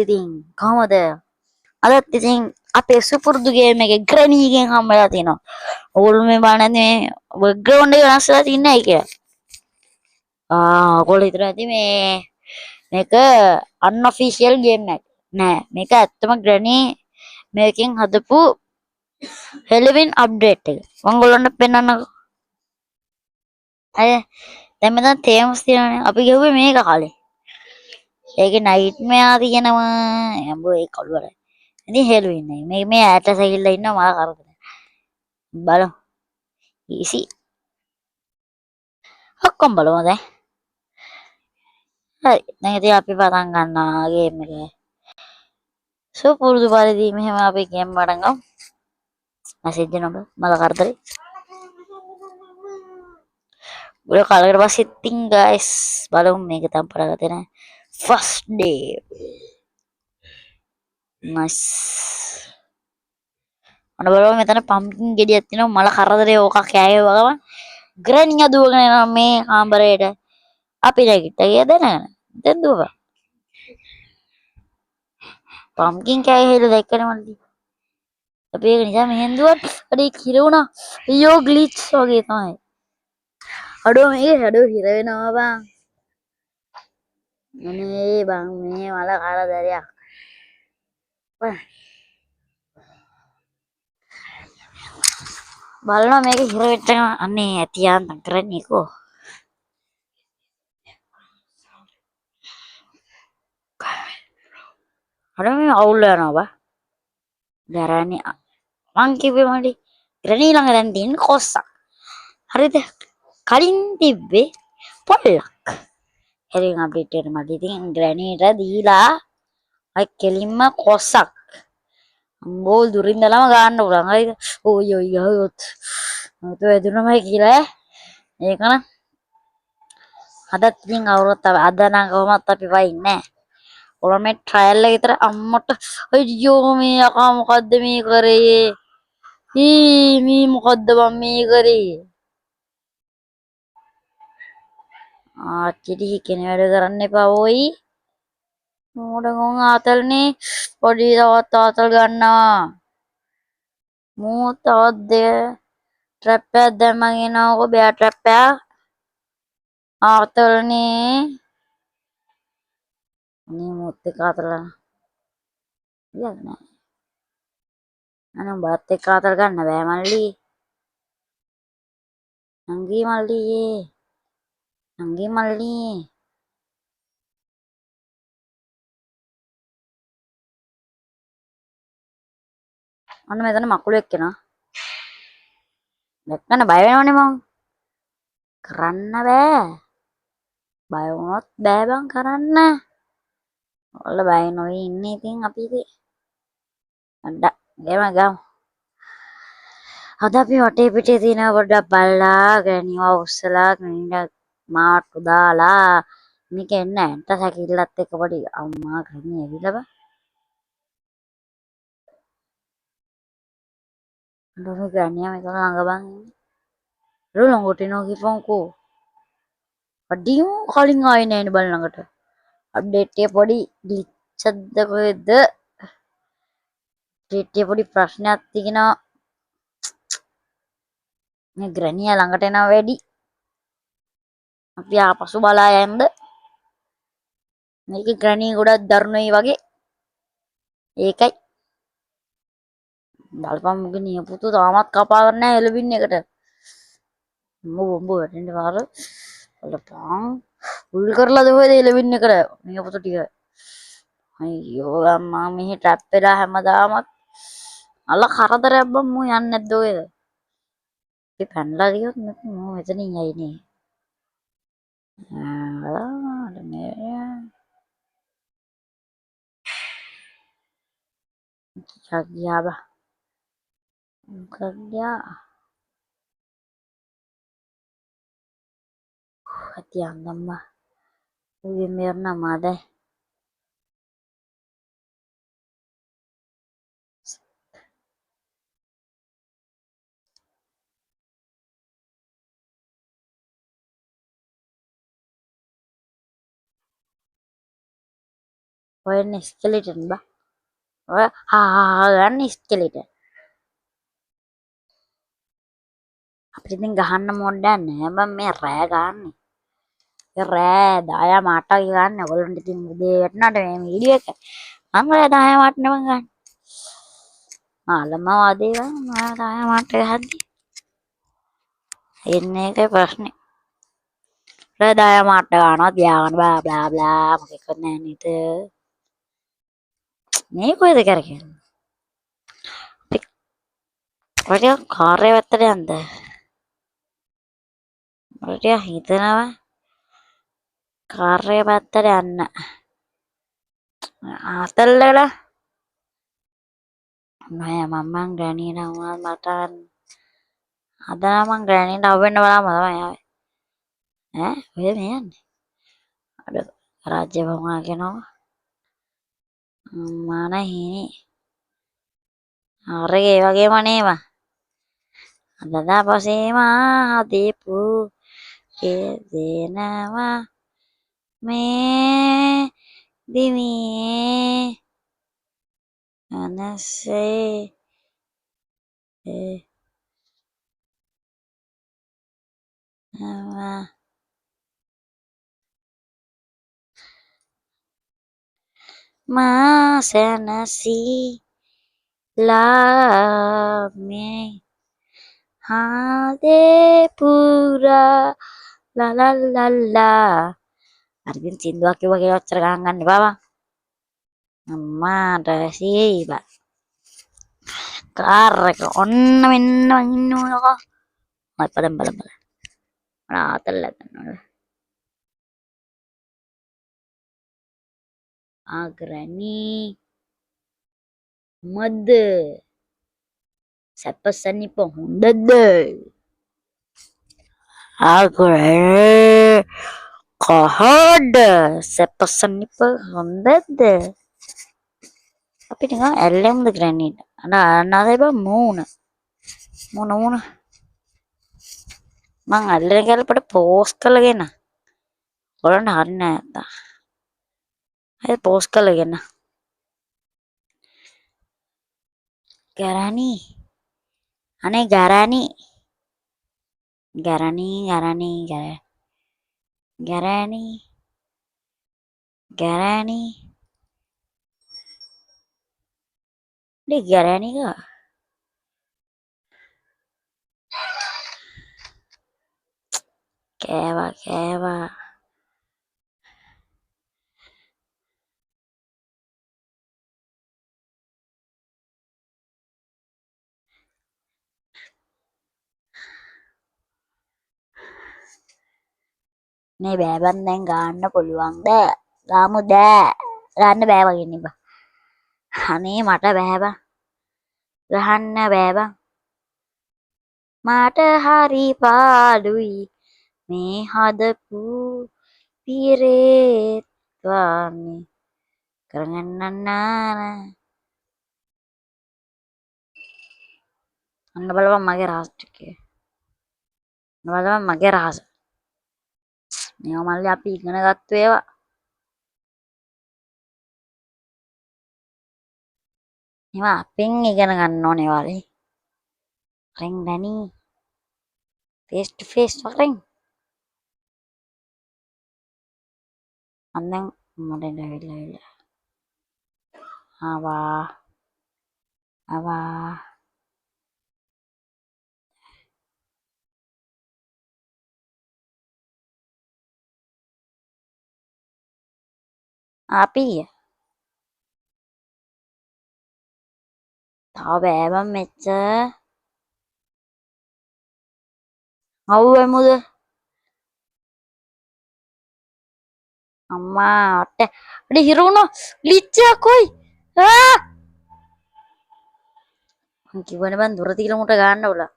ඉතින් කොහමද? අදත් ඉතින් අපේ සුපුරුදු ගේම් එකේ ග්‍රැනීගෙන් හම්බලා තිනවා. ඕගොල්ලෝ මේ බලන්නේ මේ බෑග්ග්‍රවුන්ඩ් එක වෙනස් වෙලා තින්නේ නැහැ කියලා. ඔයගොල්ලෝ හිතනවා ඇති මේක අන්অෆිෂියල් ගේම් එකක්. නෑ මේක ඇත්තම ග්‍රැනී මේකෙන් හදපු හෙලවින් අප්ඩේට් එක. මම ඔයගොල්ලන්ට පෙන්නන්නකෝ. අය දැන් මෙතන තේමස් තියෙනවානේ. අපි ගිහුවේ මේක කලින්. ඒකේ නයිට් මෙයා තියෙනවා. යම්බෝ ඒ කළුවරයි. ඉතින් හෙලවින් නේ. මේ ඇට සැකිල්ල ඉන්නවා මල කරදර. බලමු. ඊසි. ඔක්කොම බලමු දැන්. හරි. දැන් ඉතින් අපි පටන් ගන්නවා ගේම් එක. සුපුරුදු පරිදි මෙහෙම අපි ගේම් පටන් ගමු. මැසේජ් දෙනවා මල කරදරේ. Udah kalau masih tinggal guys baru මේක තම පටන් ගත්තේ නැහැ first day nice අන්න බලන්න මෙතන පම්කින් ගෙඩියක් තියෙනවා මල කරදරේ ඕක කෑවේ වගම ග්‍රැන්ිය දුවගෙන යනවා මේ කාමරේට අපි නැගිට්ටා ගියා දැනගෙන දැන් දුවපන් පම්කින් කෑවේ හේල දැක්කනේ මල්ලි අපි ඒක නිසා මෙහෙන් දුවත් අඩේ කිර වුණා අයියෝ ග්ලිච් වගේ තමයි අඩෝ මේක හැඩෝ හිර වෙනවා බං අනේ බං මේ මල කරදරයක් බලනවා මේක හිර වෙච්ච එක අනේ ඇති යාන්තම් කරන්නේ කෝ අර මේ අවුල් යනවා බා දරන්නේ මං කිව්වේ මඩි ග්‍රැනී ළඟ දැන් තියෙන කොස්සක් හරිද කලින් තිබ්බේ පොල්ලක් හැරින් අප්ඩේට් එකට මට ඉතින් ග්‍රැනීට දීලා අයි කෙලින්ම කොස්සක් අම්බෝ දුරින්දලම ගන්න පුළුවන් හරිද ඔයි ඔයි ගහුවොත් මට වැදුනමයි කියලා ඒකන අදත් ඉතින් අවුරුද්ද අද නම් කොහොමත් අපි වයින්නේ ඔයා මේ ට්‍රයල් එක විතර අම්මට අයියෝ මේ අකා මොකද්ද මේ කරේ මේ මොකද්ද මම මේ කරේ ආච්චිටි කෙනෙක් වැඩ කරන්න එපා ඕයි මොඩගොන් ආතල්නේ පොඩි තවත් ආතල් ගන්නවා මූ තවත් ට්‍රැප් එකක් දැම්මන් එනවාකෝ බෑ ට්‍රැප් එක ආතල්නේ මේ මුත් එක ආතල් ගන්න නෑ අනේ බත් එක්ක ආතල් ගන්න බෑ මල්ලි නංගි මල්ලි අන්න මෙතන මකුලෙක් එනවා දැක්කම බය වෙනවනේ මං කරන්න බෑ බය වුණොත් බෑ බං කරන්න ඔයාලා බය නොවී ඉන්නේ ඉතින් අපි ඉතින් අඩ ගෙම ගමු අද අපි වටේ පිටේ තියෙන පොඩ්ඩක් බලලා ගෑනිව උස්සලා ගෑනිට මාට්ටු දාලා මේක එන්න ඇන්ට සැකිල්ලත් එක්ක පොඩි අම්මා ගෑනි ඇවිල්ලා බං අඬු ගෑනියා මේක ළඟ බං ළඟට එනවා කිව්වන්කෝ අඩියු කලින් ආවේ නෑනේ බල ළඟට අප්ඩේට් එක පොඩි ග්ලිච් එකක්ද කොහෙද අප්ඩේට් එක පොඩි ප්‍රශ්නයක් තියෙනවා මේ ග්‍රැනියා ළඟට එනවා වැඩි අපි ආපසු බලා යන්න මේක ග්‍රැනී ගොඩක් දරුණුයි වගේ ඒකයි බලපන් මුගේ නියපොතු තාමත් කපාගෙන නැහැ එළවින් එකට උඹ වැටෙන්න පාර බලපන් උල් කරලා දෙවද එළවින් එකට නියපොතු ටික අයියෝ අම්මා මෙහි ට්‍රැප් වෙලා හැමදාමත් අල කරදරයක් බං මූ යන්නේ නැද්ද ඔයද අපි පැනලා ගියොත් මූ මෙතනින් යයිනේ ගියා බා ගියා hati-hati udah mirna made ඔයන්නේ ස්කෙලිටන් බා. ඔය ගන්න ස්කෙලිටන්. අපිට ඉතින් ගහන්න මොඩ්ඩක් නෑ බං මේ රෑ ගන්න. ඒ රෑ 10 මාට්ටක් ගන්න. ඔයගොල්ලන්ට ඉතින් උදේ වැටුණාට මේ වීඩියෝ එක මම රෑ 10 මාට්ට නෙමෙයි ගන්න. ආලම වාදේ ගන්න මම 10 මාට්ට ගහද්දි. එන්නේ ඒකයි ප්‍රශ්නේ. රෑ 10 මාට්ට ගන්නවා තියාගන්න බලා බලා මොකෙක්වත් නෑ නේද? මේ කොහෙද කරකෙන්නේ? ඔය කාර්ය වැත්තට යන්ද? ඔය හිතනවා කාර්ය පැත්තට යන්න. ආතල්ලලා නෑ මම ග්‍රැනීට වුණා මට අද නම් ග්‍රැනීට අවුෙන්න බලාම තමයි ආවේ. ඔය මේ යන්නේ. අර රාජ්‍ය භවනා කියනවා. මාන හිනි. අර ඒ වගේම නේම. අදදා පසේම දීපු ඒ දෙනවා මේ දිවියේ අනසේ මාසනසීලාමේ හාදේපුරා ලලල්ලල්ලා අරකින් සින්දුවක් කිව්වා කියලා ඔච්චර ගණන් ගන්න එපා බං අම්මාට සීබා කාර් එක ඔන්න මෙන්න මං ඉන්නවකෝ මම බලන් ආතල් ලැබෙනවා ආග්‍රණී මද සැපසනිප හොඳද ආග්‍රණී කොහොඩ සැපසනිප හොඳද අපි නිකන් ඇල්ලෙමුද ග්‍රැනීට අනාදේ බං මූණ මං අල්ලන කැලපට පෝස්ට් කරලාගෙන ඔයාලන්ට හරිනේ නැත්තා අය පෝස්ට් කරලාගෙන ගරණී අනේ ගරණී ගරණී කෑවා මේ බෑබන් දැන් ගන්න පුළුවන්ද ගාමු දෑ ගන්න බෑ වගේ නේ බා අනේ මට බෑ බං ගහන්න බෑ බං මට හරි පාඩුයි මේ හදපු පිරේත් වානේ කරගන්නන්නාන අන්න බලපන් මගේ රහස් ටික බලපන් මගේ රහස මේවා මල්ලි අපි ඉගෙන ගත්තු ඒවා මේවා අපෙන් ඉගෙන ගන්න ඕනේ වලේ රෙන් දැනී ෆේස් ටු ෆේස් වරෙන් අන්දන් මට ඇවිල්ලා ආවා අපි තව බෑ බං මෙච්චර අවුවෙමුද අම්මා අඩ හිරුණු ලිච්චා කොයි මං කිව්වනේ බං දුර තියලා මුට ගන්න උලා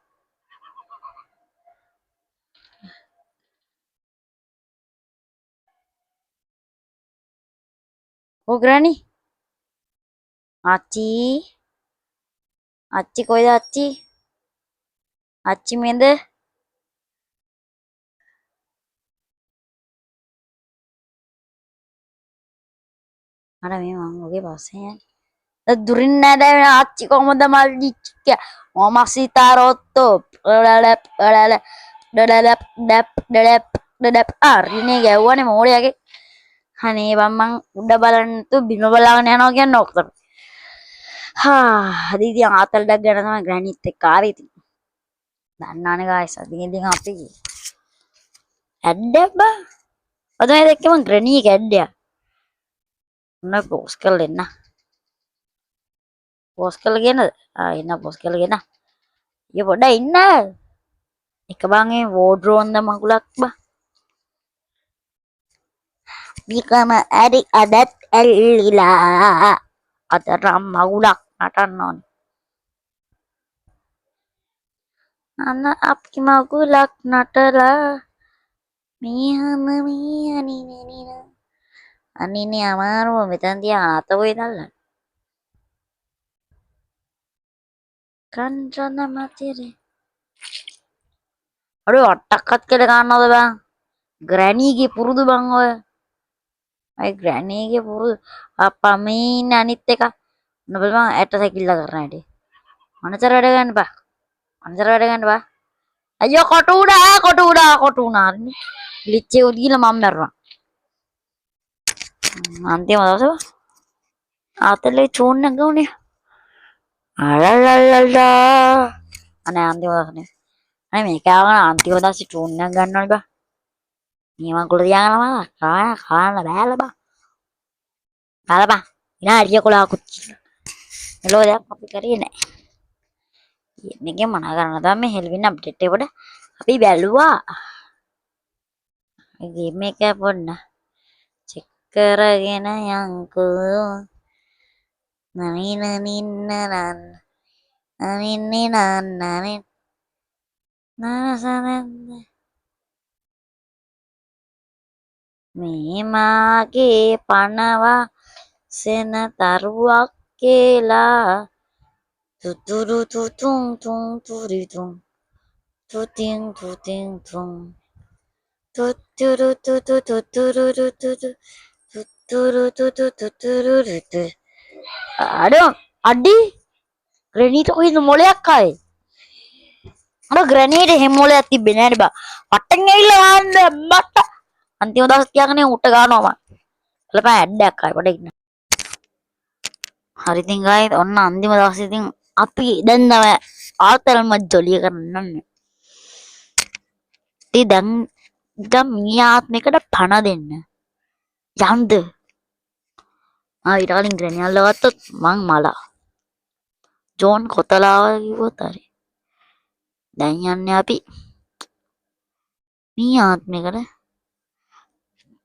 ඕ ග්‍රැනි අච්චි කොයිද අච්චි මේද අර මේ මං ඔගේ පස්සේ දුරින් නෑදෑවෙන ආච්චි කොහොමද මල්ලි කිය මොමසිතාරොත්තෝ ඩඩැප් අරිනේ ගැව්වනේ මෝඩයාගේ අනේ බං උඩ බලන්න තු බිම බලාගෙන යනවා කියන්නේ ඕක තමයි අද ඉතින් ආතල්ඩක් ගැන තමයි ග්‍රැනිත් එක්ක ආවේ ඉතින් දන්නවනේ ගායිස් අද ඉතින් අපි ඇඩ්ඩක් බා අද මේ දැක්කම ග්‍රැනි එක ඇඩ්ඩයක් මොන පෝස්ට් කරලා එන්න පෝස්ට් කරලා ගෙනද එන්න පෝස්ට් කරලා ගෙන්න ඊය පොඩ්ඩක් ඉන්න එක බං ඒ වෝඩ්‍රෝන්ද මගුලක් බා Become addict adat ඇල්ලිලා අතරම් මගුලක් නටන්න ඕනේ අන්න අපි මගුලක් නටලා මීහම මී අනිනේ අමාරුව මෙතන තියා අතෝයි දල්ලා කන්ටන මතිරේ අර අට්ටක්කත් කියලා ගන්නවද බං ග්‍රැනීගේ පුරුදු බං ඔය අය ග්‍රැනීගේ පුරුදු අප්පා මේ ඉන්නේ අනිත් එක නොබල බං ඇට සැකිල්ල කරන හැටි අනතර වැඩ ගන්න බා අනතර වැඩ ගන්න බා අයියෝ කොට උඩා ලිච්චේ උඩ ගිහලා මම මැරුණා අන්තිම දවසේ ආතලේ චූන් එක ගුණේ අලලලලා අනේ අන්තිම දවසේ අනේ මේක ආවන අන්තිම දවසේ චූන් එක ගන්නවනේ බා මේ මං කුල තියාගෙන කාන බෑලා බා කාලා බා විනාඩිය 11කුත් එළෝ දෙයක් අපි කරේ නෑ මේකේ මොන කරන්නද මේ හෙල්වින් අප්ඩේට් එකට අපි බැලුවා ගේම් එක පොන්න චෙක් කරගෙන යන්කෝ නනින්නනන් අනින්නේ නන්නනේ නනසනන්ද මේ මාගේ පනවා සෙන තරුවක් කියලා තුතුරු තුතුන් තුන් තුරිතුන් තුතින් තුතින් තුන් තුතුරු තුතු තුතුරු තුතු තුතුරු තුතු තුතුරු තුතු අඩෝ අඩි ග්‍රැනීට කොහෙද මොලයක් ආයේ අර ග්‍රැනීට හැම මොලයක් තිබ්බේ නෑනේ බා පට්ටන් ඇවිල්ලා යන්න මට අන්තිම දවස් තියාගෙන උට ගන්නවා මම බලපන් ඇඩ්ඩයක් ආයේ පොඩ ඉන්න හරි ඉතින් ගායි ඔන්න අන්තිම දවසේ ඉතින් අපි දැන් තමයි ආතල්ම ජොලිය කරන්නේ ඉතින් දැන් මේ ආත්මයකට පණ දෙන්න යන්ද ඊට කලින් ග්‍රැනි අල්ලගත්තොත් මං මලා ජෝන් කොතලාව කිව්වොත් හරි දැන් යන්නේ අපි මේ ආත්මයකට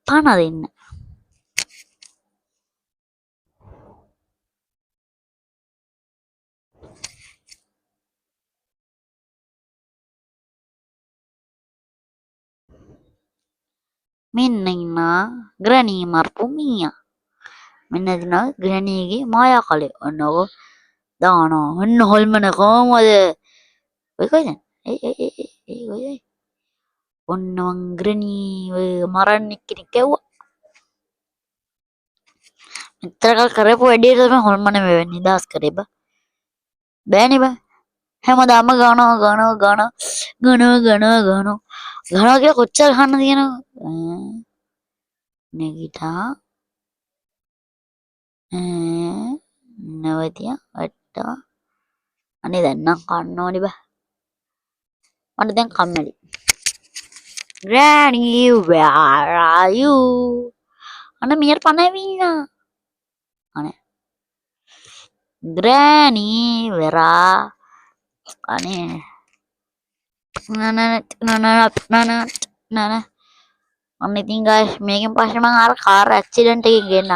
පණ දෙන්න මෙන්න ඉන්නා ග්‍රැනි මරපු මීයා මෙන්න දිනා ග්‍රැනිගේ මායා කලේ ඔන්නකො දානවා ඔන්න හොල්මන කොහමද ඔය කොයිද ඔය ඔන්න මං ග්‍රැනි මරන්න කෙනෙක් ඇව්වා මෙතරකල් කරපු වැඩේ තමයි හොල්මන මෙවැනි නිදහස් කරේ බා බෑනේ බා හැමදාම ගනවා කියලා කොච්චර ගන්න තියෙනවද නැගිටා නවතිය වට්ටා අනේ දැන් නම් කන්න ඕනේ බා මට දැන් කම්මැලි Granny where are you අනේ මියර් පණවින්න අනේ Granny where අනේ නන අන්න ඉතින් guys මේකෙන් පස්සේ මම අර කාර් ඇක්සිඩන්ට් එකකින් ගෙන්න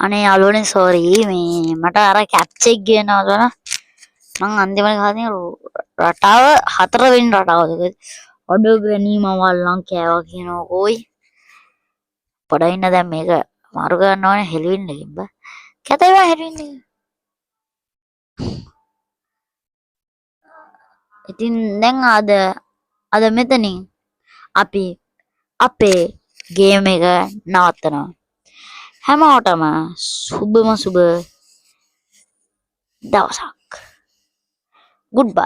අනේ යාළුවනේ සෝරි මේ මට අර කැප්ච් එක ගේනවා මං අන්තිමට ගහන්නේ රටාව 4 වෙනි රටාවද ඔඩෝ ගැනීම වල්ලන් කෑවා කියනවා කොයි පොඩින්න දැන් මේක මාරු ගන්න ඕනේ හෙලවින්න කිව්ව කැතේවා හෙලවින්න ඉතින් දැන් අද මෙතනින් අපි අපේ ගේම් එක නවත්තනවා හැමෝටම සුබම සුබ දවසක්. Goodbye.